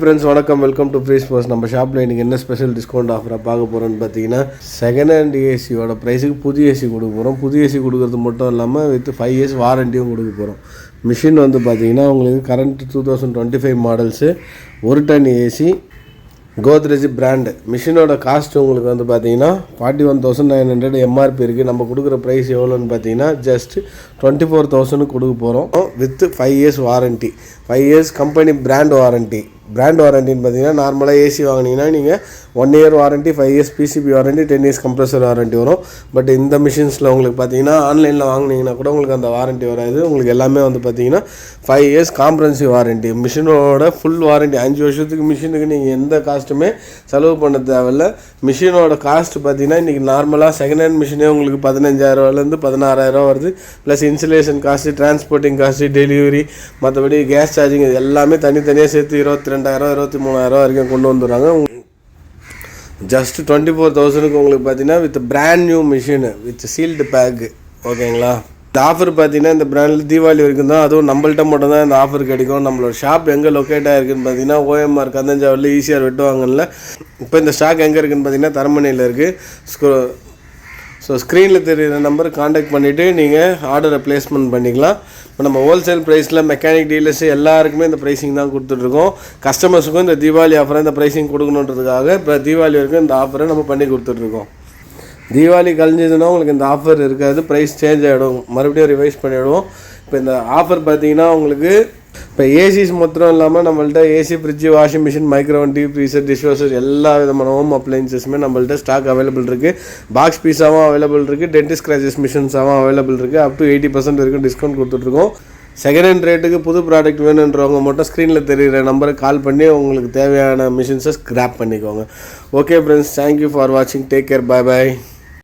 Friends வணக்கம், welcome to free sports. நம்ம ஷாப்பில் இன்றைக்கி என்ன ஸ்பெஷல் டிஸ்கவுண்ட் ஆஃபராக பார்க்க போகிறோன்னு பார்த்தீங்கன்னா, செகண்ட் ஹேண்ட் ஏசியோட ப்ரைஸுக்கு புது ஏசி கொடுக்க போகிறோம். புது ஏசி கொடுக்குறது மட்டும் இல்லாமல் வித் 5 years வாரண்டியும் கொடுக்க போகிறோம். மிஷின் வந்து பார்த்தீங்கன்னா உங்களுக்கு current 2025 models, 1 ton AC, Godrej brand. மிஷினோட காஸ்ட் உங்களுக்கு வந்து பார்த்தீங்கன்னா 41,900 எம்ஆர்பி இருக்குது. நம்ம கொடுக்குற ப்ரைஸ் எவ்வளோன்னு பார்த்தீங்கன்னா ஜஸ்ட் 24,000 கொடுக்க போகிறோம் with 5 years warranty. 5 years company brand warranty. Brand வாரண்டின்னு பார்த்தீங்கன்னா நார்மலாக ஏசி வாங்கினீங்கன்னா நீங்கள் 1 year warranty, 5 years PCB warranty, 10 years compressor warranty வரும். பட் இந்த மிஷின்ஸில் உங்களுக்கு பார்த்தீங்கன்னா ஆன்லைனில் வாங்கினீங்கன்னா கூட உங்களுக்கு அந்த வாரண்ட்டி வராது. உங்களுக்கு எல்லாமே வந்து பார்த்தீங்கன்னா 5 years காம்ப்ரஹென்சிவ் வாரண்ட்டி. மிஷினோட ஃபுல் வாரண்ட்டி. 5 வருஷத்துக்கு மிஷினுக்கு நீங்கள் எந்த காஸ்ட்டுமே செலவு பண்ண தேவையில்ல. மிஷினோட காஸ்ட் பார்த்தீங்கன்னா இன்றைக்கி நார்மலாக செகண்ட் ஹேண்ட் மிஷினே உங்களுக்கு 15,000 16,000 வருது. Plus insulation cost, transporting cost, delivery, மற்றபடி கேஸ் சார்ஜிங், இது எல்லாமே தனித்தனியாக சேர்த்து 22,000 23,000 வரைக்கும் கொண்டு வந்துடுறாங்க. ஜஸ்ட் 24,000 உங்களுக்கு பார்த்தீங்கன்னா with brand new machine with sealed pack. ஓகேங்களா? இந்த ஆஃபர் பார்த்தீங்கன்னா இந்த பிராண்டில் தீபாவளி வரைக்கும் தான். அதுவும் நம்மள்ட்ட மட்டும் தான் இந்த ஆஃபர் கிடைக்கும். நம்மளோட ஷாப் எங்கே லொக்கேட் ஆகிருக்குன்னு பார்த்தீங்கன்னா OMR கந்தஞ்சாவூரில் ஈசிஆர் வெட்டுவாங்கல்ல. இப்போ இந்த ஸ்டாக் எங்கே இருக்குதுன்னு பார்த்தீங்கன்னா தரமணியில் இருக்குது. ஸோ ஸ்க்ரீனில் தெரிகிற நம்பர் காண்டாக்ட் பண்ணிவிட்டு நீங்கள் ஆர்டரை ப்ளேஸ்மெண்ட் பண்ணிக்கலாம். இப்போ நம்ம ஹோல்சேல் ப்ரைஸில் மெக்கானிக் டீலர்ஸ் எல்லாருக்குமே இந்த ப்ரைஸிங் தான் கொடுத்துட்ருக்கோம். கஸ்டமர்ஸுக்கும் இந்த தீபாவளி ஆஃபரை இந்த ப்ரைஸிங் கொடுக்கணுன்றதுக்காக இப்போ தீபாவளி வரைக்கும் இந்த ஆஃபரை நம்ம பண்ணி கொடுத்துட்ருக்கோம். தீபாவளி கழிஞ்சதுன்னா உங்களுக்கு இந்த ஆஃபர் இருக்காது, ப்ரைஸ் சேஞ்ச் ஆகிடும், மறுபடியும் ரிவைஸ் பண்ணிவிடுவோம். இப்போ இந்த ஆஃபர் பார்த்தீங்கன்னா உங்களுக்கு இப்போ ஏசிஸ் மொத்தம் இல்லாமல் நம்மள்ட்ட AC, fridge, washing machine, micro oven, deep freezer, dishwasher, எல்லா விதமான ஹோம் அப்ளைன்சஸுமே நம்மள்ட்ட ஸ்டாக் அவைலபிள் இருக்குது. பாக்ஸ் பீஸாகவும் அவைலபிள் இருக்குது, டென்டிஸ்ட் ஸ்க்ராச்சஸ் மிஷின்ஸாகவும் அவைலபிள் இருக்குது. அப் டு 80% வரைக்கும் டிஸ்கவுண்ட் கொடுத்துட்ருக்கோம். செகண்ட் ஹேண்ட் ரேட்டுக்கு புது ப்ராடக்ட் வேணுன்றவங்க மட்டும் ஸ்க்ரீனில் தெரிகிற நம்பருக்கு கால் பண்ணி உங்களுக்கு தேவையான மிஷின்ஸை ஸ்க்ராப் பண்ணிக்கோங்க. ஓகே ஃப்ரெண்ட்ஸ், தேங்க்யூ ஃபார் வாட்சிங். Take care. பாய் பாய்.